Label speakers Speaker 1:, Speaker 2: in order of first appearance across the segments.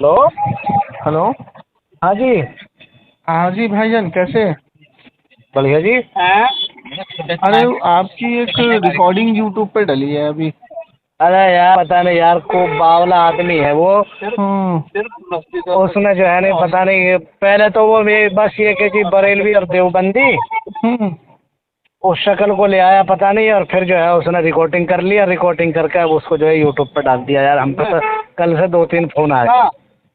Speaker 1: Hello.
Speaker 2: Hello.
Speaker 1: हाँ जी।
Speaker 2: हाँ जी भाईजान, कैसे?
Speaker 1: बढ़िया जी।
Speaker 2: अरे आपकी एक रिकॉर्डिंग यूट्यूब पे डली है अभी।
Speaker 1: अरे यार पता नहीं यार, खूब बावला आदमी है वो।
Speaker 2: हम्म।
Speaker 1: उसने जो है नहीं, पता नहीं, पहले तो वो बस ये कि जी बरेलवी और देवबंदी
Speaker 2: हम्म।
Speaker 1: उस शक्ल को ले आया, पता नहीं, और फिर जो है उसने रिकॉर्डिंग कर लिया, रिकॉर्डिंग करके अब उसको जो है यूट्यूब पर डाल दिया। यार हम तो कल से 2-3 फोन आए।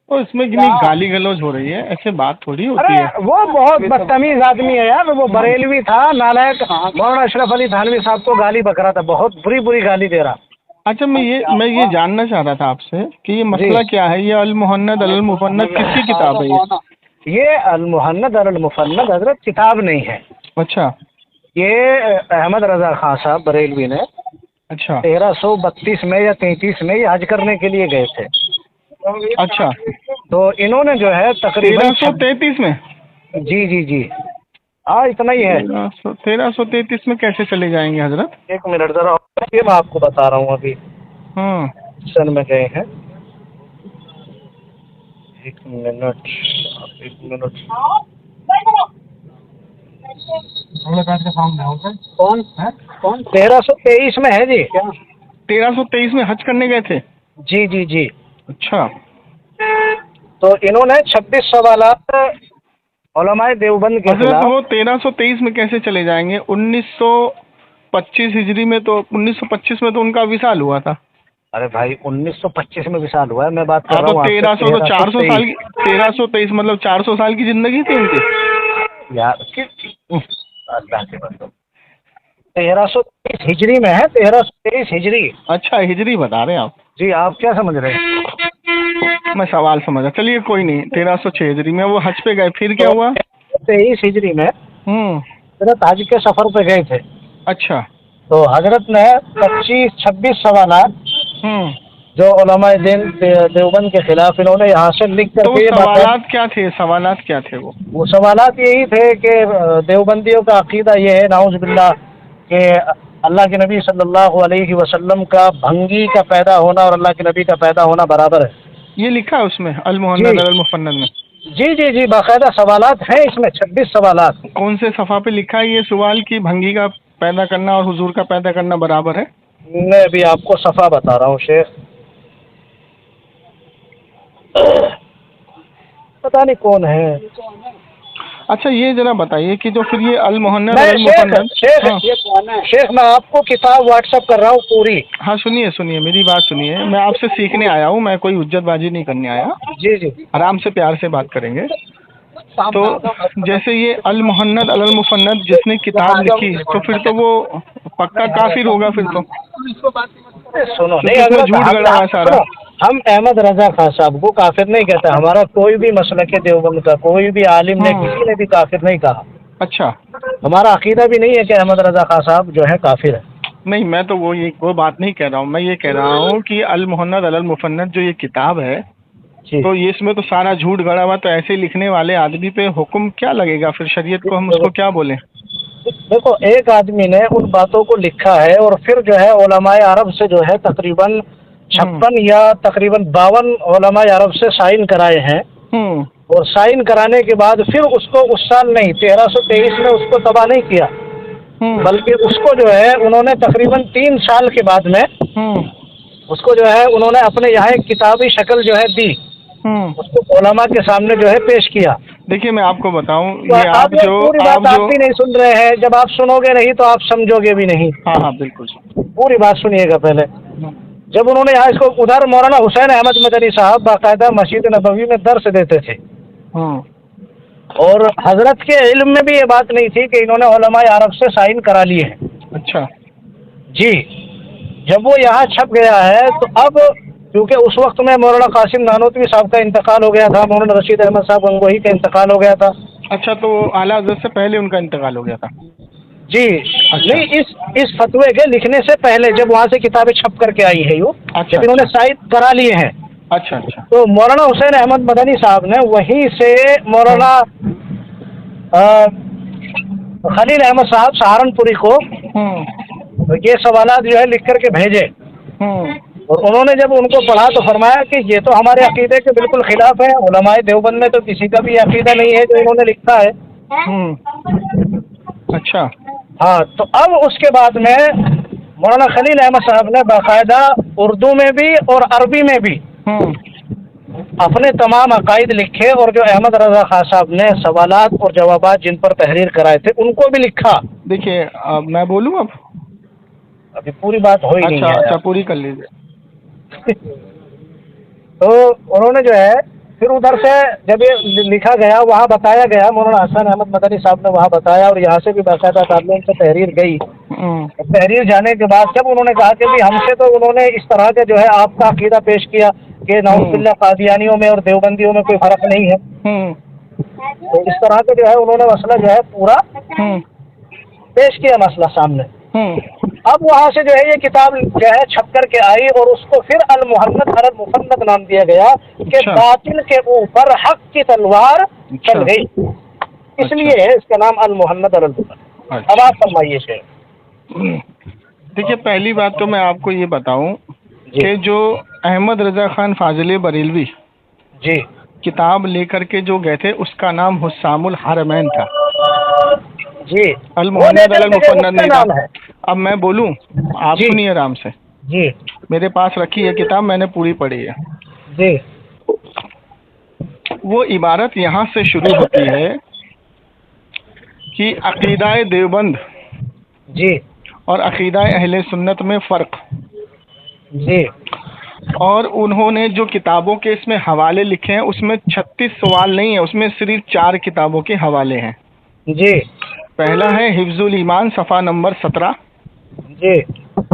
Speaker 2: तो इसमें कितनी गाली गलौज हो रही है, ऐसे बात थोड़ी होती
Speaker 1: अरे
Speaker 2: है।
Speaker 1: वो बहुत बदतमीज आदमी है यार, वो बरेलवी था, नालायक। मौलाना अशरफ अली थानवी साहब को गाली बक रहा था, बहुत बुरी बुरी गाली दे रहा।
Speaker 2: अच्छा, मैं ये जानना चाह रहा था आपसे कि ये
Speaker 1: जी,
Speaker 2: मसला क्या है, ये अल मुहन्नद अल मुफन्नद किसकी किताब है ये?
Speaker 1: ये अल मुहन्नद और अल मुफन्नद हजरत किताब नहीं है।
Speaker 2: अच्छा।
Speaker 1: ये अहमद रजा खान साहब बरेलवी ने
Speaker 2: अच्छा।
Speaker 1: 1332 में या 33 में ये हज करने के लिए गए थे।
Speaker 2: अच्छा।
Speaker 1: तो इन्होंने जो है तकरीबन
Speaker 2: 1333 में?
Speaker 1: जी जी जी, हाँ इतना ही है।
Speaker 2: 1333 में कैसे चले जाएंगे हजरत?
Speaker 1: एक मिनट जरा, ये मैं आपको बता रहा हूँ अभी
Speaker 2: हम्म।
Speaker 1: सन में गए हैं। एक मिनट, एक मिनट। कौन है? कौन? 1323 में है जी।
Speaker 2: 1323 में हज करने गए थे?
Speaker 1: जी जी जी।
Speaker 2: अच्छा।
Speaker 1: तो इन्होंने 26 सवालात उलमाए देवबंद के
Speaker 2: हजरत
Speaker 1: खिलाफ।
Speaker 2: वो 1323 में कैसे चले जाएंगे? 1925 हिजरी में, तो 1925 में तो उनका विसाल हुआ था।
Speaker 1: अरे भाई 1925 में विशाल हुआ है, मैं बात कर
Speaker 2: हाँ,
Speaker 1: रहा
Speaker 2: तो
Speaker 1: हूँ आपसे
Speaker 2: 1300 तो 400 साल
Speaker 1: 1323।
Speaker 2: की, 1323 मतलब 400 साल की जिंदगी थी उनकी।
Speaker 1: यार अल्लाह के बंदो, 1323 हिजरी में है, 1323 हिजरी।
Speaker 2: अच्छा, हिजरी बता रहे हैं आप?
Speaker 1: जी, आप क्या समझ रहे हैं?
Speaker 2: मैं सवाल समझा, चलिए कोई नहीं। 1306 हिजरी में वो हज पे गए, फिर क्या
Speaker 1: तो
Speaker 2: हुआ?
Speaker 1: 23 हिजरी में
Speaker 2: हम्म।
Speaker 1: हजरत हज के सफर पे गए थे।
Speaker 2: अच्छा।
Speaker 1: तो हजरत ने 25-26 सवालात
Speaker 2: हम्म।
Speaker 1: जो उलमाए देवबंद के खिलाफ इन्होंने यहाँ से लिख
Speaker 2: तो वो
Speaker 1: करके ये बात।
Speaker 2: सवालात क्या थे, सवालात क्या थे वो?
Speaker 1: वो सवालात यही थे कि देवबंदियों का अकीदा ये है, नाउज़ बिल्लाह, कि अल्लाह के नबी सल्लल्लाहु अलैहि वसल्लम का भंगी का पैदा होना और अल्लाह के नबी का पैदा होना बराबर है।
Speaker 2: ये लिखा है उसमें अल
Speaker 1: जी
Speaker 2: मुहन्नद अल मुफन्नद में?
Speaker 1: जी जी जी, बाकायदा सवालात हैं इसमें, 26 सवालात।
Speaker 2: कौन से सफ़ा पे लिखा है ये सवाल कि भंगी का पैदा करना और हुजूर का पैदा करना बराबर है?
Speaker 1: मैं अभी आपको सफ़ा बता रहा हूँ शेख, पता नहीं कौन है।
Speaker 2: अच्छा, ये जरा बताइए कि जो फिर ये अल मुहन्नद
Speaker 1: मैं
Speaker 2: और अल
Speaker 1: शेख
Speaker 2: मुफन्नद।
Speaker 1: शेख
Speaker 2: हाँ।
Speaker 1: ये कौन है? शेख, मैं आपको किताब व्हाट्सअप कर रहा हूँ पूरी।
Speaker 2: हाँ, सुनिए सुनिए, मेरी बात सुनिए। मैं आपसे सीखने आया हूँ, मैं कोई हुज्जतबाजी नहीं करने आया।
Speaker 1: जी जी।
Speaker 2: आराम से प्यार से बात करेंगे। तो जैसे ये अल मुहन्नद अल मुफन्नद जिसने किताब लिखी, तो फिर तो वो पक्का काफिर होगा फिर तो,
Speaker 1: सुनो नहीं,
Speaker 2: क्योंकि उसमें
Speaker 1: अगर
Speaker 2: झूठ गड़ा हुआ है सारा।
Speaker 1: हम अहमद रजा खान साहब को काफिर नहीं कहता, हमारा कोई भी मसलक के देवबंद का कोई भी आलिम ने,
Speaker 2: हम्म।
Speaker 1: किसी ने भी काफिर नहीं कहा।
Speaker 2: अच्छा।
Speaker 1: हमारा अकीदा भी नहीं है कि अहमद रजा खान साहब जो है काफिर है।
Speaker 2: नहीं, मैं तो वो बात नहीं कह रहा हूँ। मैं ये कह रहा हूँ कि अल मुहन्नद अल मुफन्नद जो ये किताब है,
Speaker 1: जी।
Speaker 2: तो ये इसमें तो सारा झूठ गड़ा हुआ, तो ऐसे लिखने वाले आदमी पे हुक्म क्या लगेगा फिर? शरीयत को हम उसको क्या बोलें?
Speaker 1: देखो, एक आदमी ने उन बातों को लिखा है और फिर जो है उलमाए अरब से जो है तकरीबन
Speaker 2: हम्म।
Speaker 1: 56 या तकरीबन 52 उलमाए अरब से साइन कराए हैं।
Speaker 2: हम्म।
Speaker 1: और साइन कराने के बाद फिर उसको उस साल नहीं, 1323 में उसको तबाह नहीं किया,
Speaker 2: हम्म।
Speaker 1: बल्कि उसको जो है उन्होंने तकरीबन 3 साल के बाद में
Speaker 2: हम्म।
Speaker 1: उसको जो है उन्होंने अपने यहाँ एक किताबी शक्ल जो है दी,
Speaker 2: हम्म।
Speaker 1: उसको उलमा के सामने जो है पेश किया।
Speaker 2: देखिए, मैं आपको बताऊं,
Speaker 1: तो
Speaker 2: ये
Speaker 1: आप ये पूरी बात
Speaker 2: आप
Speaker 1: आप
Speaker 2: जो
Speaker 1: भी नहीं सुन रहे हैं, जब आप सुनोगे नहीं तो आप समझोगे भी नहीं।
Speaker 2: हाँ हाँ, बिल्कुल।
Speaker 1: पूरी बात सुनिएगा पहले।
Speaker 2: हम्म।
Speaker 1: जब उन्होंने यहाँ इसको, उधर मौलाना हुसैन अहमद मदनी साहब बाकायदा मस्जिद नबवी में दर्स देते थे,
Speaker 2: हम्म।
Speaker 1: और हजरत के इल्म में भी ये बात नहीं थी कि इन्होंने उलमाए अरब से साइन करा लिए हैं।
Speaker 2: अच्छा।
Speaker 1: जी। जब वो यहाँ छप गया है तो अब, क्योंकि उस वक्त में मौलाना कासिम नानोतवी साहब का इंतकाल हो गया था, मौलाना रशीद अहमद साहब गंगोही का इंतकाल हो गया था।
Speaker 2: अच्छा, तो आला हज़रत से पहले उनका इंतकाल हो गया था?
Speaker 1: जी।
Speaker 2: अच्छा।
Speaker 1: नहीं, इस फतवे के लिखने से पहले जब वहाँ से किताबें छप करके आई है, यूँ
Speaker 2: अच्छा।
Speaker 1: जब इन्होंने
Speaker 2: अच्छा।
Speaker 1: साइन करा लिए हैं,
Speaker 2: अच्छा। अच्छा।
Speaker 1: तो मौलाना हुसैन अहमद मदनी साहब ने वहीं से
Speaker 2: हम्म।
Speaker 1: मौलाना खलील अहमद साहब सहारनपुरी को
Speaker 2: हम्म।
Speaker 1: ये सवालात जो है लिख करके भेजे।
Speaker 2: हम्म।
Speaker 1: और उन्होंने जब उनको पढ़ा तो फरमाया कि ये तो हमारे अकीदे के बिल्कुल खिलाफ है, उलमाए देवबंद में तो किसी का भी अकीदा नहीं है जो इन्होंने लिखा है।
Speaker 2: अच्छा।
Speaker 1: हाँ, तो अब उसके बाद में मौलाना खलील अहमद साहब ने बाकायदा उर्दू में भी और अरबी में भी अपने तमाम अकायद लिखे, और जो अहमद रजा खान साहब ने सवालात और जवाबात जिन पर तहरीर कराए थे उनको भी लिखा।
Speaker 2: देखिए, अब मैं बोलूँ अब?
Speaker 1: अभी पूरी बात हो ही नहीं
Speaker 2: अच्छा
Speaker 1: है।
Speaker 2: अच्छा, पूरी कर लीजिए।
Speaker 1: तो उन्होंने जो है फिर उधर से जब ये लिखा गया, वहाँ बताया गया, मौलाना हसन अहमद मदनी साहब ने वहाँ बताया, और यहाँ से भी बाकायदा तालिम से तहरीर गई। तहरीर जाने के बाद जब उन्होंने कहा कि भी हमसे तो उन्होंने इस तरह के जो है आपका अकीदा पेश किया कि नाउज़ुबिल्लाह कादियानियों में और देवबंदियों में कोई फर्क नहीं है, तो इस तरह के जो है उन्होंने मसला जो है पूरा पेश किया, मसला सामने। अब वहाँ से जो है ये किताब जो है छप कर के आई, और उसको फिर अल मुहन्नद अल मुफन्नद नाम दिया गया कि बातिल के ऊपर हक की तलवार चल गई, इसलिए है इसका नाम अल मुहन्नद अल मुफन्नद। अब आप फरमाइए शेख।
Speaker 2: देखिए, पहली बात तो मैं आपको ये बताऊं कि जो अहमद रजा खान फाजिल बरेलवी
Speaker 1: जी
Speaker 2: किताब लेकर के जो गए थे उसका नाम हुस्सामुल हरमैन था
Speaker 1: जी,
Speaker 2: अल मुहन्नद अल मुफन्नद नहीं था। अब मैं बोलूं, आप सुनिए आराम से
Speaker 1: जी।
Speaker 2: मेरे पास रखी है किताब, मैंने पूरी पढ़ी है
Speaker 1: जी।
Speaker 2: वो इबारत यहाँ से शुरू होती है कि अकीदाए देवबंद
Speaker 1: जी
Speaker 2: और अकीदाए अहले सुन्नत में फ़र्क
Speaker 1: जी,
Speaker 2: और उन्होंने जो किताबों के इसमें हवाले लिखे हैं उसमें 36 सवाल नहीं है, उसमें सिर्फ 4 किताबों के हवाले हैं
Speaker 1: जी।
Speaker 2: पहला है हिफ्जुल ईमान सफ़ा नंबर 17
Speaker 1: जी।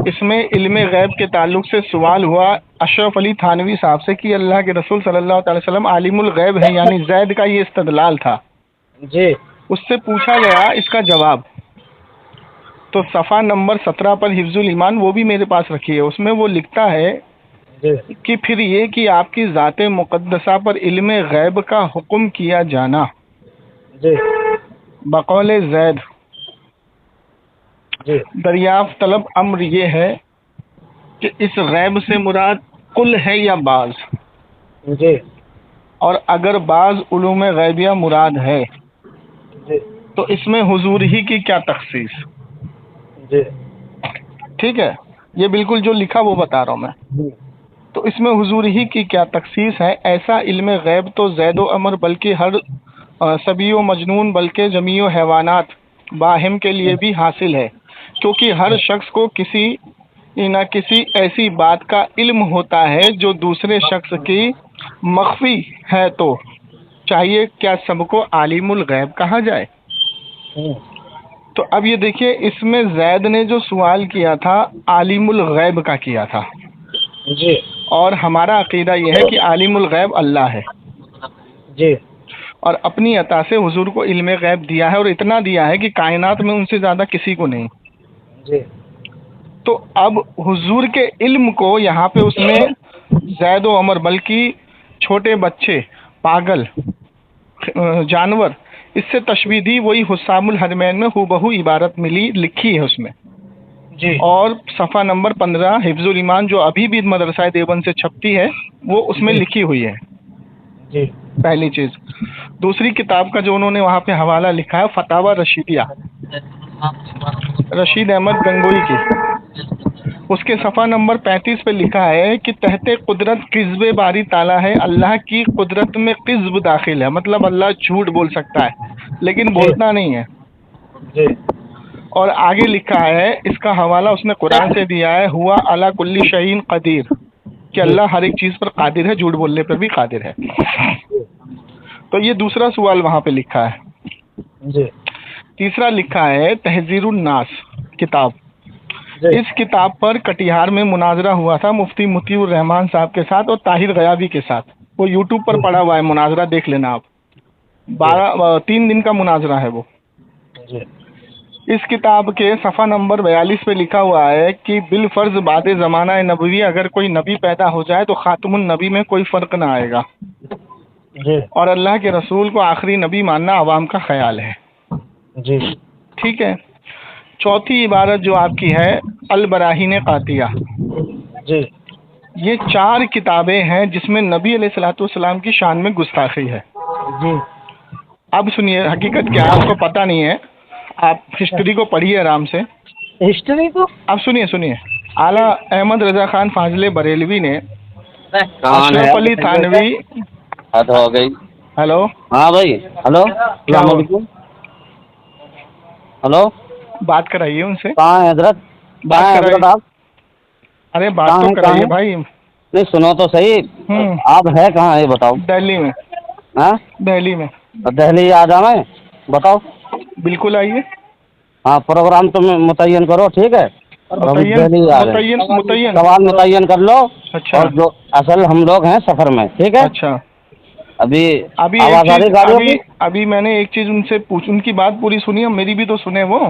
Speaker 2: इसमें इल्मे गैब के ताल्लुक से सवाल हुआ अशरफ अली थानवी साहब से कि अल्लाह के रसूल सल्लल्लाहु अलैहि वसल्लम आलिमुल गैब है, यानी जैद का ये इस्तदलाल था
Speaker 1: जी।
Speaker 2: उससे पूछा गया इसका जवाब, तो सफ़ा नंबर 17 पर हिफ्जुल ईमान वो भी मेरे पास रखी है, उसमें वो लिखता है कि फिर ये कि आपकी ज़ाते मुक़द्दसा पर इल्मे गैब का हुक्म किया जाना बकौले जैद दरियाफ्त तलब अम्र ये है कि इस गैब से मुराद कुल है या बाज
Speaker 1: जी,
Speaker 2: और अगर बाज उलूम गैबिया मुराद है तो इसमें हुजूर ही की क्या तखसीस। ठीक है, ये बिल्कुल जो लिखा वो बता रहा हूँ मैं। तो इसमें हुजूर ही की क्या तखसीस है, ऐसा इल्म गैब तो ज़ैदो अमर बल्कि हर सबियो मजनून बल्कि जमीयो हैवानात बाहिम के लिए भी हासिल है, क्योंकि हर शख्स को किसी न किसी ऐसी बात का इल्म होता है जो दूसरे शख्स की मख्फी है, तो चाहिए क्या सबको आलिमुल गैब कहा जाए। तो अब ये देखिए, इसमें जैद ने जो सवाल किया था आलिमुल गैब का किया था
Speaker 1: जी,
Speaker 2: और हमारा अकीदा यह है कि आलिमुल गैब अल्लाह है
Speaker 1: जी,
Speaker 2: और अपनी अता से हुजूर को इल्म गैब दिया है, और इतना दिया है कि कायनात में उनसे ज़्यादा किसी को नहीं
Speaker 1: जी।
Speaker 2: तो अब हुजूर के इल्म को यहाँ पे उसने ज़ैद व अमर बल्कि छोटे बच्चे, पागल, जानवर, इससे तशबीह दी, वही हुस्सामुल हरमैन में हूबहू इबारत मिली, लिखी है उसमें
Speaker 1: जी।
Speaker 2: और सफ़ा नंबर 15 हिफ्जुल ईमान जो अभी भी मदरसा देवबंद से छपती है वो उसमें लिखी हुई है
Speaker 1: जी।
Speaker 2: पहली चीज़। दूसरी किताब का जो उन्होंने वहाँ पे हवाला लिखा है फतावा रशीदिया रशीद अहमद गंगोई की, उसके सफ़ा नंबर 35 पे लिखा है कि तहते कुदरत किज़्ब बारी ताला है, अल्लाह की कुदरत में किज़्ब दाखिल है, मतलब अल्लाह झूठ बोल सकता है लेकिन बोलता नहीं है
Speaker 1: जी।
Speaker 2: और आगे लिखा है, इसका हवाला उसने कुरान से दिया है, हुआ अला कुल्ली शहीन कदीर, कि अल्लाह हर एक चीज़ पर कादिर है, झूठ बोलने पर भी कादिर है। तो ये दूसरा सवाल वहाँ पे लिखा है
Speaker 1: जी।
Speaker 2: तीसरा लिखा है तहजीरुन नास किताब, इस किताब पर कटिहार में मुनाजरा हुआ था मुफ्ती मुतीउर रहमान साहब के साथ और ताहिर गयाबी के साथ, वो यूट्यूब पर पड़ा हुआ है मुनाजरा, देख लेना आप। 3 दिन का मुनाजरा है वो। इस किताब के सफ़ा नंबर 42 पे लिखा हुआ है कि बिल फर्ज बादे ज़माना नबवी अगर कोई नबी पैदा हो जाए तो खातमुन नबी में कोई फ़र्क ना आएगा और अल्लाह के रसूल को आखिरी नबी मानना आवाम का ख्याल है
Speaker 1: जी।
Speaker 2: ठीक है। चौथी इबारत जो आपकी है अल बराहीन कातिया,
Speaker 1: जी।
Speaker 2: ये 4 किताबें हैं जिसमें नबी अलैहिस्सलाम की शान में गुस्ताखी है
Speaker 1: जी।
Speaker 2: अब सुनिए, हकीकत क्या है आपको पता नहीं है, आप हिस्ट्री को पढ़िए आराम से।
Speaker 1: हिस्ट्री को
Speaker 2: अब सुनिए सुनिए, आला अहमद रजा खान फाजले बरेलवी ने
Speaker 3: कौन है?
Speaker 2: अशरफ अली थानवी।
Speaker 3: हद हो गई।
Speaker 2: हेलो,
Speaker 3: हाँ भाई, हेलो,
Speaker 2: क्या
Speaker 3: अस्सलाम
Speaker 2: हुआ?
Speaker 3: वालेकुम। हेलो,
Speaker 2: बात कराइए उनसे,
Speaker 3: कहाँ है हजरत?
Speaker 2: बात
Speaker 3: कहाँ है
Speaker 2: कराइए।
Speaker 3: हजरत आप?
Speaker 2: अरे बात
Speaker 3: कहाँ
Speaker 2: तो
Speaker 3: है,
Speaker 2: कराइए
Speaker 3: कहाँ
Speaker 2: भाई।
Speaker 3: नहीं सुनो तो सही। आप है कहाँ ये बताओ?
Speaker 2: दिल्ली में,
Speaker 3: हाँ,
Speaker 2: दिल्ली में।
Speaker 3: दिल्ली आ जाना है, बताओ।
Speaker 2: बिल्कुल आइए।
Speaker 3: हाँ, प्रोग्राम तुम मुतय्यन करो, ठीक है? अभी
Speaker 2: मुतय्यन
Speaker 3: दिल्ली आ रहे
Speaker 2: मुतय्यन
Speaker 3: हैं,
Speaker 2: मुतय्यन
Speaker 3: सवाल मुतय्यन कर लो।
Speaker 2: अच्छा
Speaker 3: और जो असल हम लोग हैं सफर में, ठीक है?
Speaker 2: अच्छा।
Speaker 3: अभी
Speaker 2: अभी एक
Speaker 3: आवाज आ
Speaker 2: चीज,
Speaker 3: रही गाड़ियों
Speaker 2: अभी
Speaker 3: की?
Speaker 2: अभी मैंने एक चीज उनसे पूछ, उनकी बात पूरी सुनी, अब मेरी भी तो सुने वो।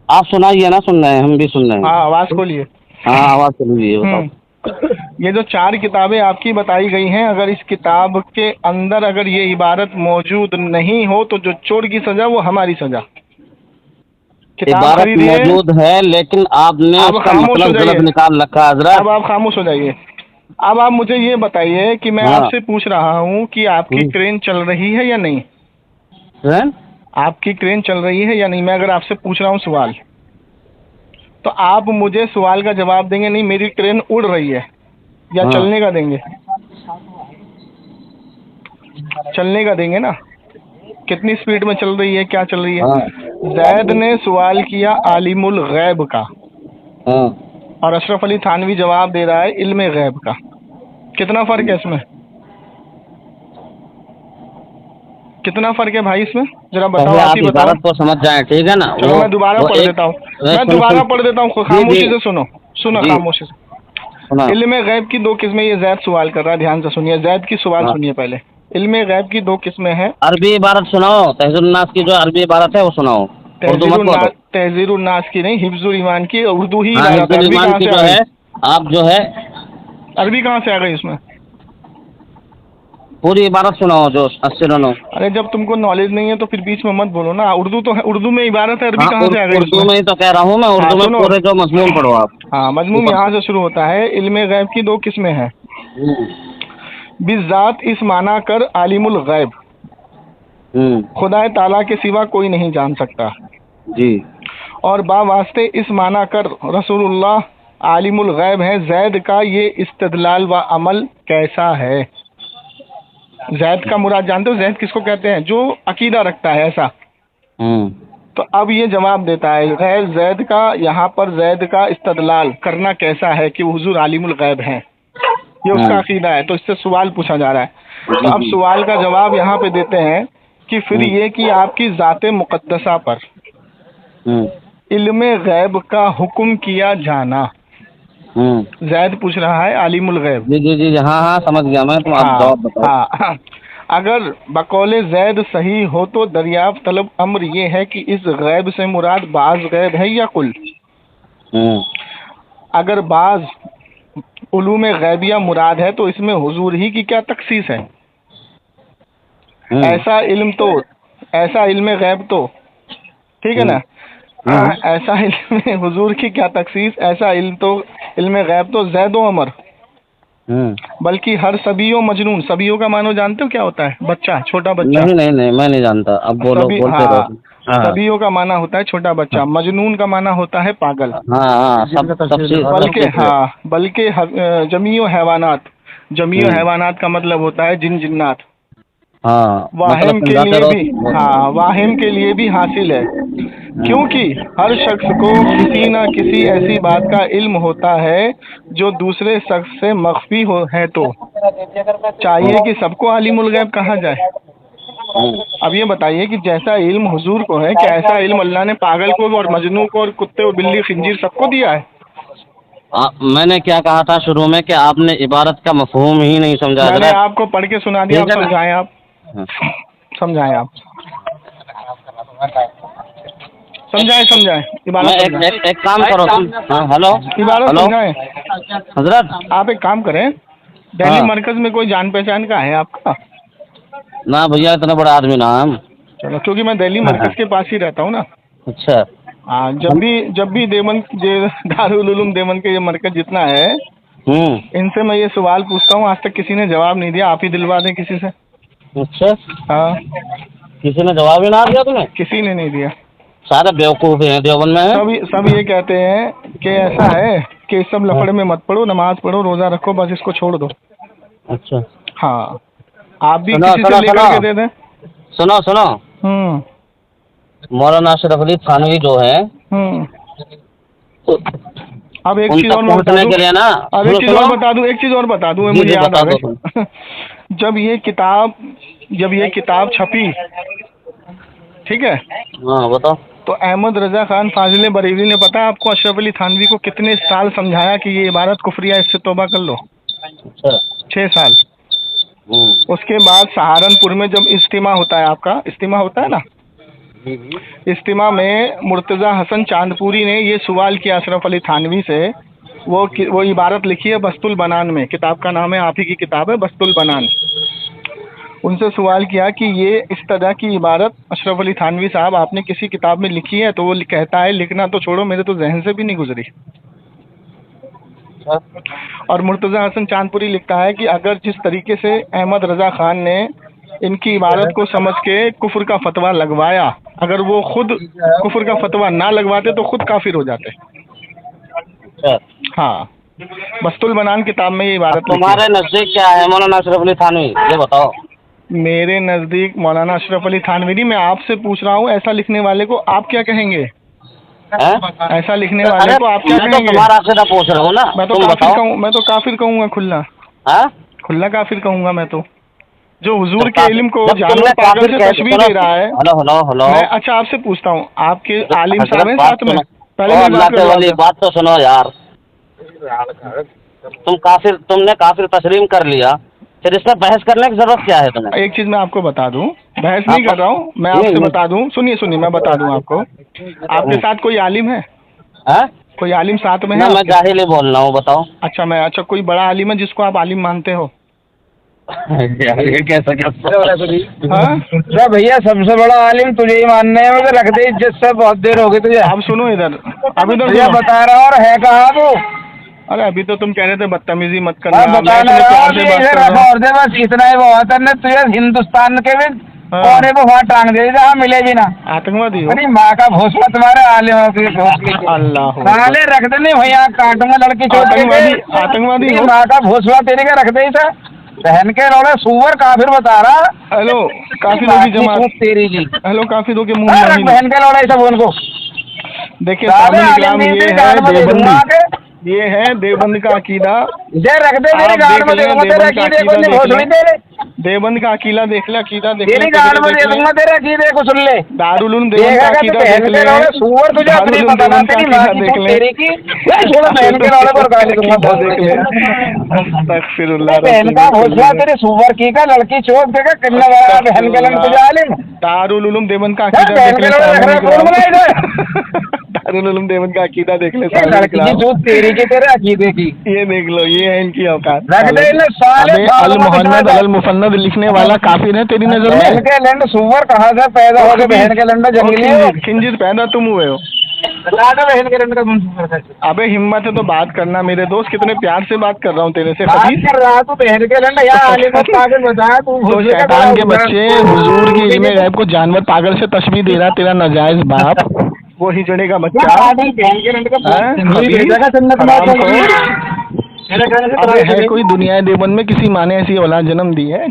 Speaker 3: आप सुनाइए ना, सुन रहे हैं, हम भी सुन रहे
Speaker 2: हाँ,
Speaker 3: हैं।
Speaker 2: आवाज खोलिए।
Speaker 3: हाँ, आवाज सुनिए, बताओ।
Speaker 2: ये जो 4 किताबें आपकी बताई गई हैं, अगर इस किताब के अंदर अगर ये इबारत मौजूद नहीं हो तो जो चोर की सजा वो हमारी सजा। किताब
Speaker 3: इबारत
Speaker 2: खरीदिए।
Speaker 3: मौजूद है लेकिन आपने
Speaker 2: अब
Speaker 3: उसका
Speaker 2: खामोश हो
Speaker 3: मतलब
Speaker 2: जाइए।
Speaker 3: गलत निकाल रखा है
Speaker 2: अब
Speaker 3: हजरत।
Speaker 2: आप खामोश हो जाइए। अब आप मुझे ये बताइए कि मैं
Speaker 3: हाँ।
Speaker 2: आपसे पूछ रहा हूँ कि आपकी क्रेन चल रही है या नहीं?
Speaker 3: ट्रेन?
Speaker 2: आपकी क्रेन चल रही है या नहीं? मैं अगर आपसे पूछ रहा हूँ सवाल, तो आप मुझे सवाल का जवाब देंगे नहीं मेरी ट्रेन उड़ रही है, या
Speaker 3: हाँ।
Speaker 2: चलने का देंगे? चलने का देंगे ना। कितनी स्पीड में चल रही है, क्या चल रही है?
Speaker 3: हाँ।
Speaker 2: जैद ने सवाल किया आलिमुल गैब का,
Speaker 3: हाँ।
Speaker 2: और अशरफ अली थानवी जवाब दे रहा है इल्मे गैब का। कितना फर्क है इसमें? कितना फर्क है भाई इसमें? जरा बताओ,
Speaker 3: पहले
Speaker 2: आप
Speaker 3: आप
Speaker 2: ही बताओ।
Speaker 3: इबारत को समझ जाएं, ठीक है ना?
Speaker 2: चलो मैं दोबारा
Speaker 3: वो
Speaker 2: पढ़
Speaker 3: एक
Speaker 2: देता हूँ, मैं
Speaker 3: सुन
Speaker 2: दोबारा
Speaker 3: सुन
Speaker 2: पढ़ देता हूँ,
Speaker 3: जी
Speaker 2: खामोशी
Speaker 3: जी
Speaker 2: से सुनो, सुनो
Speaker 3: जी,
Speaker 2: खामोशी से।
Speaker 3: सुना।
Speaker 2: इल्मे गैब की 2 किस्में, ये जैद सवाल कर रहा है, ध्यान से सुनिए, जैद की सवाल
Speaker 3: हाँ।
Speaker 2: सुनिए पहले। इल्मे गैब की 2 किस्में हैं।
Speaker 3: अरबी इबारत सुनाओ, तहज़ुन नास की जो अरबी इबारत है वो सुनाओ, उर्दू मत बोलो।
Speaker 2: तहजीरुन नास की नहीं, हिफ्जुल ईमान की उर्दू ही
Speaker 3: हाँ,
Speaker 2: इबारत है।
Speaker 3: हिफ्जुल
Speaker 2: अरबी
Speaker 3: ईमान
Speaker 2: कहाँ
Speaker 3: की
Speaker 2: से आ
Speaker 3: जो
Speaker 2: गई?
Speaker 3: है, आप जो है
Speaker 2: अरबी कहाँ से आ गई इसमें?
Speaker 3: पूरी इबारत सुनाओ जो 80
Speaker 2: अरे जब तुमको नॉलेज नहीं है तो फिर बीच में मत बोलो ना। उर्दू तो है, उर्दू में इबारत है, अरबी
Speaker 3: हाँ,
Speaker 2: कहाँ से आ गई
Speaker 3: उर्दू
Speaker 2: इसमें?
Speaker 3: में ही तो कह रहा हूँ मैं,
Speaker 2: हाँ
Speaker 3: उर्दू में
Speaker 2: सुनो,
Speaker 3: पूरे जो मजमून पढ़ो आप।
Speaker 2: हाँ मजमूम
Speaker 3: ऊपर
Speaker 2: यहाँ से शुरू होता है। इल्मे गैब की 2 किस्में हैं।
Speaker 3: हम्म।
Speaker 2: बिज़ात इस माना कर आलिमुल गैब, खुदा ताला के सिवा कोई नहीं जान सकता।
Speaker 3: जी।
Speaker 2: और बावास्ते इस माना कर रसूलुल्लाह आलिमुल गैब है। जैद का ये इस्तदलाल व अमल कैसा है? जैद का मुराद जानते हो? जैद किसको कहते हैं? जो अकीदा रखता है ऐसा। तो अब ये जवाब देता है गैर जैद का, यहाँ पर जैद का इस्तदलाल करना कैसा है कि हुजूर आलिमुल गैब हैं, ये उसका अकीदा है। तो इससे सवाल पूछा जा रहा है। तो अब सवाल का जवाब यहाँ पे देते हैं कि फिर ये कि आपकी ज़ाते मुक़द्दसा पर इल्मे गैब का हुक्म किया जाना। जैद पूछ रहा है आलिमुल गैब।
Speaker 3: जी जी जी, हाँ हाँ समझ गया मैं, तुम आप जवाब बताओ।
Speaker 2: हाँ। अगर बकौले जैद सही हो तो दरियाफ्त तलब अम्र ये है कि इस गैब से मुराद बाज गैब है या कुल? अगर बाज उलूम गैबिया मुराद है तो इसमें हुजूर ही की क्या तखसीस है? ऐसा इल्म गैब तो, ठीक है ना, ऐसा इल्म हुजूर की क्या तखसीस, ऐसा इल्म गैब तो ज़ैदो अमर, बल्कि हर सबियो मजनून। सबियो का मानो जानते हो क्या होता है? बच्चा, छोटा बच्चा।
Speaker 3: नहीं नहीं नहीं, मैं नहीं जानता, अब बोलो, बोलते रहो।
Speaker 2: सबियो का माना होता है छोटा बच्चा। मजनून का माना होता है पागल। बल्कि जमीओ हैवानात, जमीओ हैवानात का मतलब होता है जिन जिन्नात। वाहिम के लिए भी, वाहिम के लिए भी हासिल है, क्योंकि हर शख्स को किसी न किसी ऐसी बात का इल्म होता है जो दूसरे शख्स से मख्फी है, तो चाहिए कि सबको आलिमुल गैब कहा जाए। अब ये बताइए कि जैसा इल्म हुजूर को है, क्या ऐसा इल्म अल्लाह ने पागल को और मजनू को और कुत्ते और बिल्ली खिंजीर सबको दिया है?
Speaker 3: मैंने क्या कहा था शुरू में कि आपने इबारत का मफहूम ही नहीं समझा।
Speaker 2: मैंने आपको पढ़ के सुना दिया, आप समझाएं। आप समझाएं, आप समझाएं इबारत।
Speaker 3: एक काम करो, हेलो,
Speaker 2: इबारत समझाएं
Speaker 3: हजरत।
Speaker 2: आप एक काम करें, दिल्ली मरकज में कोई जान पहचान का है आपका?
Speaker 3: ना भैया, इतना बड़ा आदमी ना हम।
Speaker 2: चलो, क्योंकि मैं दिल्ली मरकज के पास ही रहता हूँ ना।
Speaker 3: अच्छा।
Speaker 2: हाँ, जब भी देवबंद दारुल उलूम देवबंद के ये मरकज जितना है, इनसे मैं ये सवाल पूछता हूँ, आज तक किसी ने जवाब नहीं दिया, आप ही दिलवा दें किसी से।
Speaker 3: अच्छा,
Speaker 2: हाँ,
Speaker 3: किसी ने जवाब ही ना दिया तुम्हें?
Speaker 2: किसी ने नहीं दिया।
Speaker 3: सारे बेवकूफ हैं देवबंद में।
Speaker 2: सब ये कहते हैं कि ऐसा है कि इस सब लफड़े में मत पड़ो, नमाज पढ़ो, रोजा रखो, बस इसको छोड़ दो।
Speaker 3: अच्छा,
Speaker 2: हाँ, आप भी
Speaker 3: सुनो,
Speaker 2: किसी से
Speaker 3: सुनो,
Speaker 2: लेकर
Speaker 3: सुनो।
Speaker 2: के दे दें।
Speaker 3: सुनो सुनो, मौलाना अशरफ अली थानवी जो है,
Speaker 2: अब एक चीज और
Speaker 3: उनका पूछने के लिए ना,
Speaker 2: अब एक चीज
Speaker 3: सुनो,
Speaker 2: और बता दूं, एक चीज और बता दूं,
Speaker 3: जी,
Speaker 2: मुझे
Speaker 3: जी,
Speaker 2: याद
Speaker 3: बता
Speaker 2: आ
Speaker 3: दो
Speaker 2: गई। जब ये किताब छपी, ठीक है,
Speaker 3: हाँ बताओ।
Speaker 2: तो अहमद रजा खान फाजिल बरेली ने, पता है आपको, अशरफ अली थानवी को कितने साल समझाया कि ये इबारत कुफरिया, इससे तौबा कर लो।
Speaker 3: अच्छा।
Speaker 2: 6 साल। उसके बाद सहारनपुर में जब इज्तिमा होता है, आपका इज्तिमा होता है ना, इज्तिमा में मुर्तज़ा हसन चांदपुरी ने ये सवाल किया अशरफ अली थानवी से, वो इबारत लिखी है बस्तुल बनान में, किताब का नाम है, आप ही की किताब है बस्तुल बनान। उनसे सवाल किया कि ये इस तरह की इबारत अशरफ अली थानवी साहब आपने किसी किताब में लिखी है? तो वो कहता है, लिखना तो छोड़ो, मेरे तो जहन से भी नहीं गुजरी। और मुर्तज़ा हसन चांदपुरी लिखता है कि अगर जिस तरीके से अहमद रजा खान ने इनकी इबारत को समझ के कुफ्र का फतवा लगवाया, अगर वो खुद कुफ्र का फतवा ना लगवाते तो खुद काफिर हो जाते। हाँ, बस्तुल बनान किताब में ये इबारत।
Speaker 3: तुम्हारे नजदीक क्या है मौलाना अशरफ अली थानवी, ये बताओ।
Speaker 2: मेरे नजदीक मौलाना अशरफ अली थानवी नहीं, मैं आपसे पूछ रहा हूँ, ऐसा लिखने वाले को आप क्या कहेंगे? ऐसा लिखने वाले को आप क्या कहेंगे?
Speaker 3: तो तुम्हारा आपसे पूछ रहा हूँ ना,
Speaker 2: मैं तो काफिर कहूँगा, खुला खुला काफिर कहूँगा मैं तो, जो हुजूर के इल्म को जानवर पागल से तशबीह दे रहा है।
Speaker 3: हेलो।
Speaker 2: मैं अच्छा आपसे पूछता हूँ, आपके आलिम साहब हैं साथ में? पहले
Speaker 3: वाली बात तो सुनो यार, तुमने काफिर तस्लीम कर लिया, फिर इस पर बहस करने की जरूरत क्या है तुम्हें?
Speaker 2: एक चीज मैं आपको बता दूं, बहस नहीं कर रहा हूँ, मैं आपसे बता दूं, सुनिए मैं बता दूं आपको, आपके साथ कोई आलिम है? कोई आलिम साथ में है?
Speaker 3: मैं जाहिल ही बोल रहा हूँ, बताओ।
Speaker 2: अच्छा, कोई बड़ा आलिम है जिसको आप आलिम मानते हो?
Speaker 3: यार ये कैसा
Speaker 1: भैया, सबसे बड़ा आलिम तुझे ही मानने है, मुझे रख दे इज्जत से, बहुत देर हो गई तुझे।
Speaker 2: अब सुनो इधर, अब इधर
Speaker 1: बता रहा हूँ, और है कहाँ तू?
Speaker 2: अरे अभी तो तुम कह रहे थे बदतमीजी मत करना,
Speaker 1: और बस इतना ही बहुत है, तुझे हिंदुस्तान के भी कोने पे वहाँ टांग दे, जहाँ मिले भी ना।
Speaker 2: आतंकवादी हो?
Speaker 1: अरे माँ का भोसला तुम्हारे आलिमों की
Speaker 2: अल्लाह
Speaker 1: साले रख दे, नहीं भैया काटूंगा लड़की छोड़ के।
Speaker 2: आतंकवादी
Speaker 1: माँ का भोसला तेरे का रख दे, इसे बहन के रोड़े सुअर काफिर बता रहा।
Speaker 2: हेलो, काफिरों की जमात तेरी जी। हेलो, काफिरों के मुंह में
Speaker 1: बहन के रोड़े सब उनको
Speaker 2: देखिए, ये है देवबंद का अकीदा।
Speaker 1: रख दे मेरे गाड़ में तेरे अकीदे को,
Speaker 2: देवबंद का अकीदा देख ले, अकीदा देख
Speaker 1: ले, गाड़ में दे दूंगा तेरे अकीदे को, सुन ले।
Speaker 2: दारुल उलूम देवबंद का अकीदा देख ले,
Speaker 1: सुअर तुझे अपनी बताना तेरी मां की तेरी की, छोड़ बहन के रोड़े पर गाली दूंगा, देख ले।
Speaker 2: अस्तगफिरुल्लाह,
Speaker 1: बहन का भोसला तेरे सुअर की का लड़की छोड़ देगा, कितना बड़ा बहन के लन तुझे आलिम।
Speaker 2: दारुल उलूम देवबंद का अकीदा देख ले, दारुल उलूम देवबंद का अकीदा देख ले, तेरी की तेरे अकीदे की, ये देख लो, ये है इनकी औकात। अल मोहम्मद अल मुफन्नद लिखने वाला काफिर है तेरी नजर में?
Speaker 1: बहन के लंड सुअर कहाँ से पैदा हो गए? बहन के लंड जंगली
Speaker 2: खिंजिर पैदा तुम हुए हो।
Speaker 1: बहन के लंड का
Speaker 2: अबे हिम्मत है तो बात करना मेरे दोस्त, कितने प्यार से बात कर रहा हूँ तेरे से।
Speaker 1: बात कर रहा तू बहन के लंड बताया तू,
Speaker 2: शैतान के बच्चे, हुजूर की इल्मे गैब को जानवर पागल से तशबीह दे रहा तेरा नाजायज बाप, वो हिजड़े का बच्चा। अबे है कोई दुनिया देवबंद में किसी माँ ने ऐसी औलाद जन्म दी है